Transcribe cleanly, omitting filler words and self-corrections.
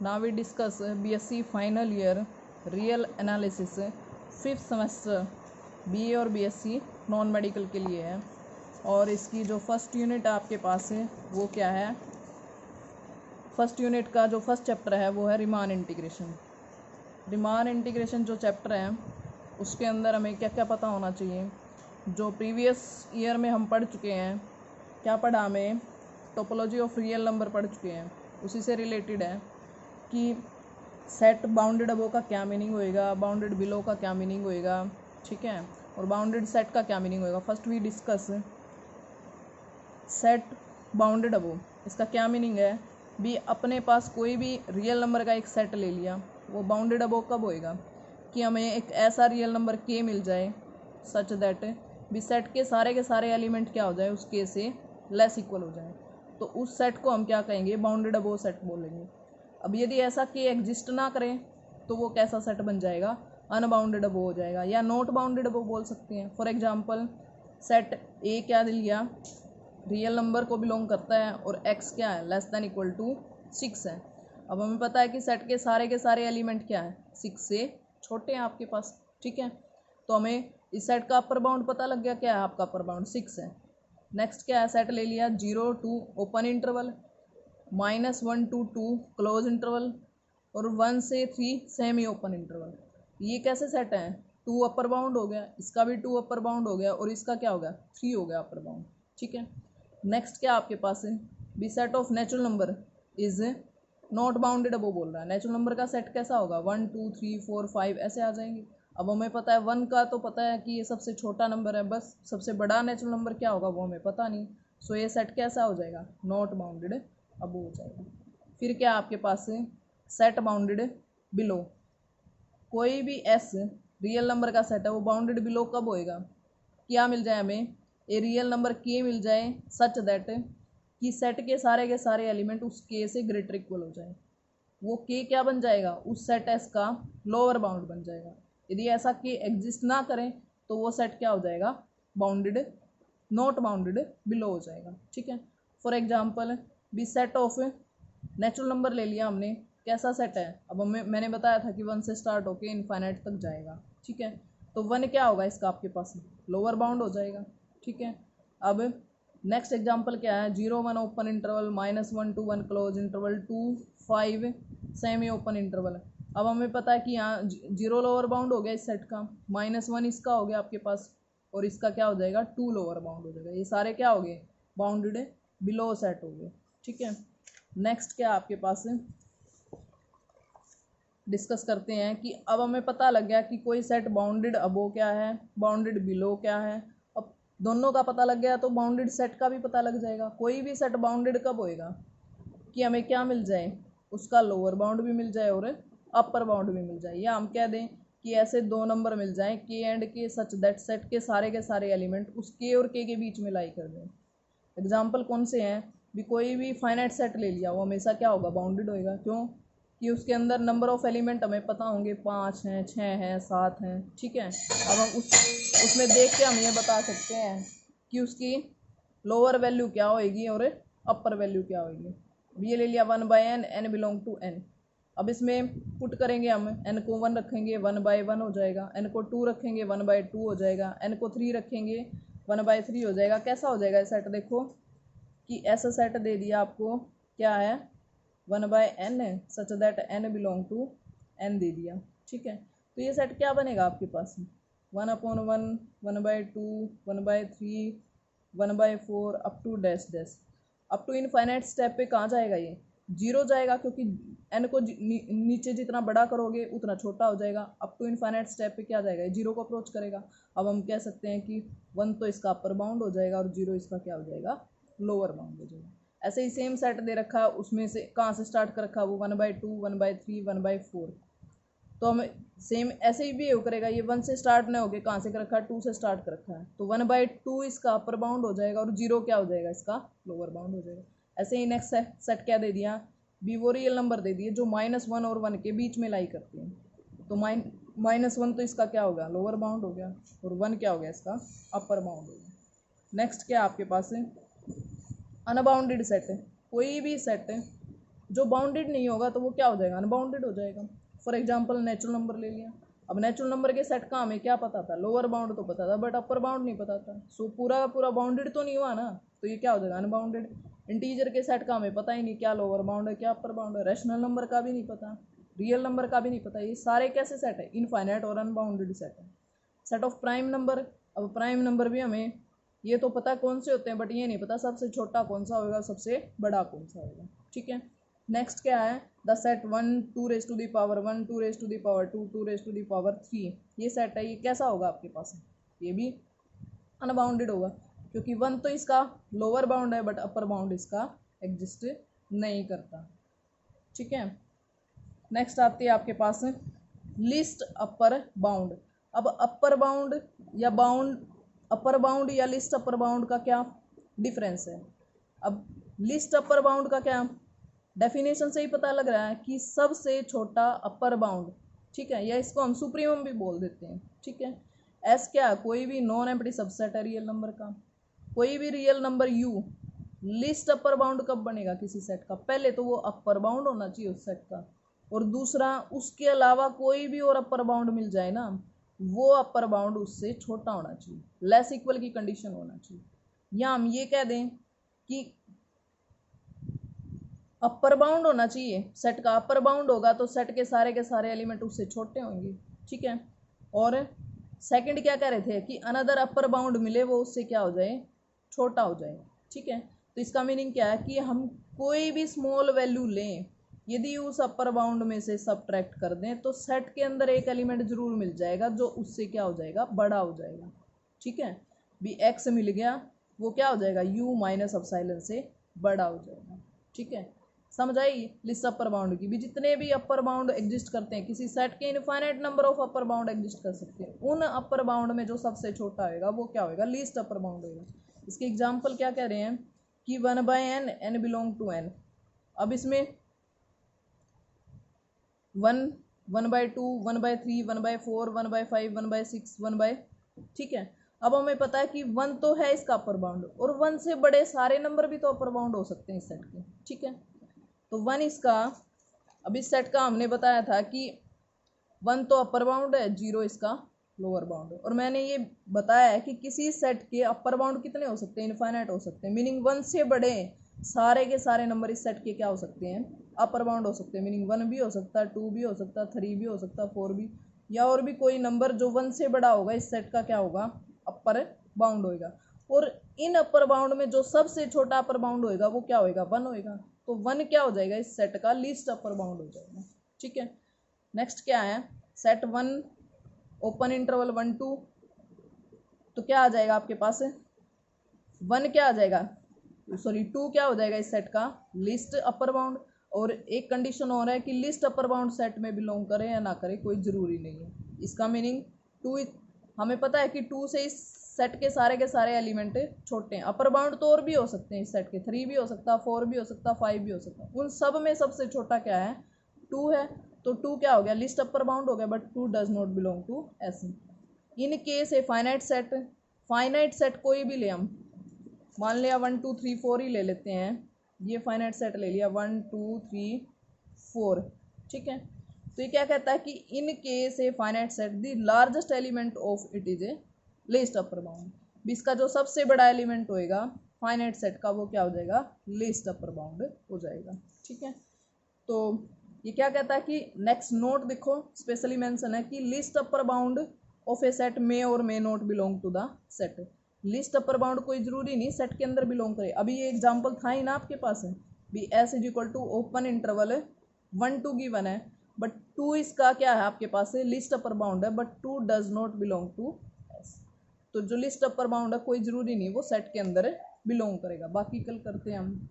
Now we discuss BSc final year real analysis 5th semester BA और BSc non medical के लिए है। और इसकी जो फर्स्ट यूनिट आपके पास है वो क्या है? फर्स्ट यूनिट का जो फर्स्ट चैप्टर है वो है रिमान इंटीग्रेशन। रिमान इंटीग्रेशन जो चैप्टर है उसके अंदर हमें क्या क्या पता होना चाहिए। जो प्रीवियस ईयर में हम पढ़ चुके हैं, क्या पढ़ा हमें? टोपोलॉजी ऑफ रियल नंबर पढ़ चुके हैं। उसी से रिलेटेड है कि सेट बाउंडेड अबो का क्या मीनिंग होएगा, बाउंडेड बिलो का क्या मीनिंग होएगा, ठीक है, और बाउंडेड सेट का क्या मीनिंग होएगा। First we discuss set bounded above. इसका क्या मीनिंग है? भी अपने पास कोई भी रियल नंबर का एक सेट ले लिया, वो बाउंडेड अबो कब होएगा? कि हमें एक ऐसा रियल नंबर के मिल जाए सच दैट भी सेट के सारे एलिमेंट क्या हो जाए, उस के से लेस इक्वल हो जाए, तो उस सेट को हम क्या कहेंगे? बाउंडेड अबो सेट बोलेंगे। अब यदि ऐसा के एग्जिस्ट ना करें तो वो कैसा सेट बन जाएगा? अनबाउंडेड अबो हो जाएगा, या नॉट बाउंडेड अबो बोल सकते हैं। फॉर एग्जांपल सेट ए क्या लिया, रियल नंबर को बिलोंग करता है और एक्स क्या है, लेस देन इक्वल टू 6 है। अब हमें पता है कि सेट के सारे एलिमेंट क्या है, 6 से छोटे हैं आपके पास, ठीक है। तो हमें इस सेट का अपर बाउंड पता लग गया, क्या है आपका अपर बाउंड? 6 है। नेक्स्ट क्या है? सेट ले लिया 0 to open interval, -1 to 2 close interval, और 1 से 3 सेमी ओपन इंटरवल। ये कैसे सेट है? 2 अपर बाउंड हो गया, इसका भी 2 अपर बाउंड हो गया, और इसका क्या हो गया? 3 हो गया अपर बाउंड, ठीक है। नेक्स्ट क्या आपके पास है? B set of natural number is not bounded above बोल रहा है। नेचुरल नंबर का सेट कैसा होगा? 1 2 3 4 5 ऐसे आ जाएंगे। अब हमें पता है 1 का तो पता है कि ये सबसे छोटा नंबर है, बस सबसे बड़ा नेचुरल नंबर क्या होगा वो हमें पता नहीं। सो ये सेट कैसा हो जाएगा? नॉट बाउंडेड अबो हो जाएगा। फिर क्या आपके पास है? Set bounded below. कोई भी एस रियल नंबर का सेट है, वो बाउंडेड बिलो कब होएगा? क्या मिल जाए हमें? ए रियल नंबर के मिल जाए सच दैट कि सेट के सारे एलिमेंट उस के से ग्रेटर इक्वल हो जाए। वो के क्या बन जाएगा? उस सेट एस का लोअर बाउंड बन जाएगा। यदि ऐसा के एग्जिस्ट ना करें तो वो सेट क्या हो जाएगा? बाउंडेड नॉट बाउंडेड बिलो हो जाएगा, ठीक है। For example B set of natural number ले लिया हमने, कैसा सेट है? अब मैंने बताया था कि 1 से स्टार्ट होके इनफाइनाइट तक जाएगा, ठीक है। तो 1 क्या होगा इसका आपके पास? लोअर बाउंड हो जाएगा, ठीक है। अब नेक्स्ट एग्जांपल क्या है? 0 1 open interval, -1 to 1 close interval, 2 5 semi open interval. अब हमें पता है कि यहाँ 0 लोअर बाउंड हो गया इस सेट का, -1 इसका हो गया आपके पास, और इसका क्या हो जाएगा? 2 लोअर बाउंड हो जाएगा। ये सारे क्या हो गए? बाउंडेड बिलो सेट हो गए, ठीक है। नेक्स्ट क्या आपके पास है? डिस्कस करते हैं कि अब हमें पता लग गया कि कोई सेट बाउंडेड अबो क्या है, बाउंडेड बिलो क्या है। अब दोनों का पता लग गया तो बाउंडेड सेट का भी पता लग जाएगा। कोई भी सेट बाउंडेड कब होएगा? कि हमें क्या मिल जाए? उसका लोअर बाउंड भी मिल जाए और अपर बाउंड भी मिल जाए, या हम कह दें कि ऐसे दो नंबर मिल जाए के एंड के सच दैट सेट के सारे एलिमेंट उस के और के बीच में लाई कर दें। एग्जाम्पल कौन से हैं? भी कोई भी फाइनाइट सेट ले लिया, वो हमेशा क्या होगा? बाउंडेड होएगा। क्यों? कि उसके अंदर नंबर ऑफ एलिमेंट हमें पता होंगे, 5 हैं, 6 हैं, 7 हैं, ठीक है। अब हम उसमें देख के हम ये बता सकते हैं कि उसकी लोअर वैल्यू क्या होएगी और अपर वैल्यू क्या होएगी। अब ये ले लिया 1/n, n belong to n। अब इसमें पुट करेंगे हम, n को 1 रखेंगे 1/1 हो जाएगा, n को 2 रखेंगे 1/2 हो जाएगा, n को 3 रखेंगे 1/3 हो जाएगा। कैसा हो जाएगा सेट? देखो कि ऐसा सेट दे दिया आपको, क्या है? 1/n such that n belong to n दे दिया, ठीक है। तो ये सेट क्या बनेगा आपके पास? 1/1, 1/2, 1/3, 1/4 up to dash dash, up to infinite step पे कहाँ जाएगा? ये 0 जाएगा, क्योंकि n को नीचे जितना बड़ा करोगे उतना छोटा हो जाएगा। अप टू इनफाइनाइट स्टेप पे क्या जाएगा? ये 0 को अप्रोच करेगा। अब हम कह सकते हैं कि 1 तो इसका अपर बाउंड हो जाएगा और 0 इसका क्या हो जाएगा? लोअर बाउंड हो जाएगा। ऐसे ही सेम सेट दे रखा है, उसमें से कहाँ से स्टार्ट कर रखा है? वो 1/2, 1/3, 1/4। तो हमें सेम ऐसे ही बिहेव करेगा। ये 1 से स्टार्ट नहीं होके कहाँ से कर रखा है? 2 से स्टार्ट कर रखा है, तो 1/2 इसका अपर बाउंड हो जाएगा और 0 क्या हो जाएगा? इसका लोअर बाउंड हो जाएगा। ऐसे ही नेक्स्ट सेट क्या दे दिया? बी वो रियल नंबर दे दिए जो -1 और 1 के बीच में लाई करते हैं। तो -1 तो इसका क्या होगा? लोअर बाउंड हो गया, और 1 क्या हो गया? इसका अपर बाउंड हो गया। नेक्स्ट क्या आपके पास है? अनबाउंडेड सेट है। कोई भी सेट है जो बाउंडेड नहीं होगा तो वो क्या हो जाएगा, अनबाउंडेड हो जाएगा। फॉर एग्जाम्पल नेचुरल नंबर ले लिया। अब नेचुरल नंबर के सेट का हमें क्या पता था, लोअर बाउंड तो पता था बट अपर बाउंड नहीं पता था। सो पूरा का पूरा बाउंडेड तो नहीं हुआ ना, तो ये क्या हो जाएगा, अनबाउंडेड। इंटीजर के सेट का हमें पता ही नहीं क्या लोअर बाउंड है क्या अपर बाउंड है, रैशनल नंबर का भी नहीं पता, रियल नंबर का भी नहीं पता। ये सारे कैसे सेट है, इनफाइनाइट और अनबाउंडेड सेट है। सेट ऑफ प्राइम नंबर, अब प्राइम नंबर भी हमें ये तो पता कौन से होते हैं बट ये नहीं पता सबसे छोटा कौन सा होगा सबसे बड़ा कौन सा होगा, ठीक है। नेक्स्ट क्या है, the set 1 2 raise to the power 1 2 raise to the power 2 2 raise to the power 3, ये सेट है, ये कैसा होगा आपके पास, ये भी अनबाउंडेड होगा क्योंकि 1 तो इसका लोअर बाउंड है बट अपर बाउंड इसका एग्जिस्ट नहीं करता, ठीक है। नेक्स्ट आती है आपके पास लिस्ट अपर बाउंड। अब अपर बाउंड या बाउंड अपर बाउंड या लिस्ट अपर बाउंड का क्या डिफरेंस है। अब लिस्ट अपर बाउंड का क्या, डेफिनेशन से ही पता लग रहा है कि सबसे छोटा अपर बाउंड, ठीक है, या इसको हम सुप्रीमम भी बोल देते हैं, ठीक है। एस क्या, कोई भी नॉन एम्प्टी सबसेट है रियल नंबर का, कोई भी real number you list upper bound कब बनेगा किसी सेट का, पहले तो वो अपर बाउंड होना चाहिए उस सेट का, और दूसरा उसके अलावा कोई भी और अपर बाउंड मिल जाए ना, वो अपर बाउंड उससे छोटा होना चाहिए, लेस इक्वल की कंडीशन होना चाहिए। या हम ये कह दें कि अपर बाउंड होना चाहिए, सेट का अपर बाउंड होगा तो सेट के सारे एलिमेंट उससे छोटे होंगे, ठीक है। और सेकंड क्या कह रहे थे कि अनदर अपर बाउंड मिले वो उससे क्या हो जाए, छोटा हो जाए, ठीक है। तो इसका मीनिंग क्या है कि हम कोई भी स्मॉल वैल्यू लें, यदि उस अपर बाउंड में से सबट्रैक्ट कर दें तो सेट के अंदर एक एलिमेंट जरूर मिल जाएगा जो उससे क्या हो जाएगा, बड़ा हो जाएगा, ठीक है। भी एक्स मिल गया वो क्या हो जाएगा, यू माइनस एप्सिलॉन से बड़ा हो जाएगा, ठीक है। समझ आई लिस्ट अपर बाउंड की भी, जितने भी अपर बाउंड एग्जिस्ट करते हैं किसी सेट के infinite number of upper bound exist कर सकते हैं, उन अपर बाउंड में जो सबसे छोटा होगा वो क्या होगा, लीस्ट अपर बाउंड होगा। इसके एग्जाम्पल क्या कह रहे हैं कि 1/n n belong to n। अब इसमें 1 1/2 1/3 1/4 1/5 1/6 1/, ठीक है। अब हमें पता है कि 1 तो है इसका अपर बाउंड, और 1 से बड़े सारे नंबर भी तो अपर बाउंड हो सकते हैं इस सेट के, ठीक है। तो 1 इसका, अब इस सेट का हमने बताया था कि 1 तो अपर बाउंड है, 0 इसका लोअर बाउंड है, और मैंने ये बताया है कि किसी सेट के अपर बाउंड कितने हो सकते हैं, इनफाइनाइट हो सकते हैं, मीनिंग 1 से बड़े सारे के सारे नंबर इस सेट के क्या हो सकते हैं, अपर बाउंड हो सकते हैं, मीनिंग 1 भी हो सकता है, 2 भी हो सकता है, 3 भी हो सकता है, 4 भी, या और भी कोई नंबर जो 1 से बड़ा होगा इस सेट का क्या होगा, अपर बाउंड होगा। और इन अपर बाउंड में जो सबसे छोटा अपर बाउंड होगा वो क्या होगा, 1 होगा, तो 1 क्या हो जाएगा इस सेट का लीस्ट अपर बाउंड हो जाएगा, ठीक है। नेक्स्ट क्या है, सेट 1 ओपन इंटरवल 1 2, तो क्या आ जाएगा आपके पास 1 क्या आ जाएगा, सॉरी 2 क्या हो जाएगा इस सेट का लिस्ट अपर बाउंड। और एक कंडीशन और है कि लिस्ट अपर बाउंड सेट में बिलोंग करे या ना करे कोई ज़रूरी नहीं है। इसका मीनिंग 2, हमें पता है कि 2 से इस सेट के सारे एलिमेंट छोटे हैं, अपर बाउंड तो और भी हो सकते हैं इस सेट के, 3 भी हो सकता है, 4 भी हो सकता है, 5 भी हो सकता है, उन सब में सबसे छोटा क्या है, 2 है, तो 2 क्या हो गया, लिस्ट अपर बाउंड हो गया, but 2 does not belong to S. In case a finite set कोई भी ले, हम मान लिया 1 2 3 4 ही ले लेते हैं, ये फाइनाइट सेट ले लिया 1 2 3 4, ठीक है। तो ये क्या कहता है कि इन case a finite set the largest element of it is a list upper bound, इसका जो सबसे बड़ा एलिमेंट होएगा फाइनाइट सेट का वो क्या हो जाएगा, लिस्ट अपर बाउंड हो जाएगा, ठीक है। तो ये क्या कहता है कि नेक्स्ट नोट देखो स्पेशली मेंशन है कि least upper bound of a set may और may not belong to the set. Least upper bound कोई जरूरी नहीं सेट के अंदर बिलोंग करे, अभी ये एग्जांपल था ही ना आपके पास है भी S is equal to open interval 1 2 given है, बट 2 इसका क्या है आपके पास है लिस्ट अपर बाउंड है, but 2 does not belong to S. तो जो लिस्ट अपर बाउंड है कोई जरूरी नहीं वो सेट के अंदर बिलोंग करेगा। बाकी कल करते हैं हम।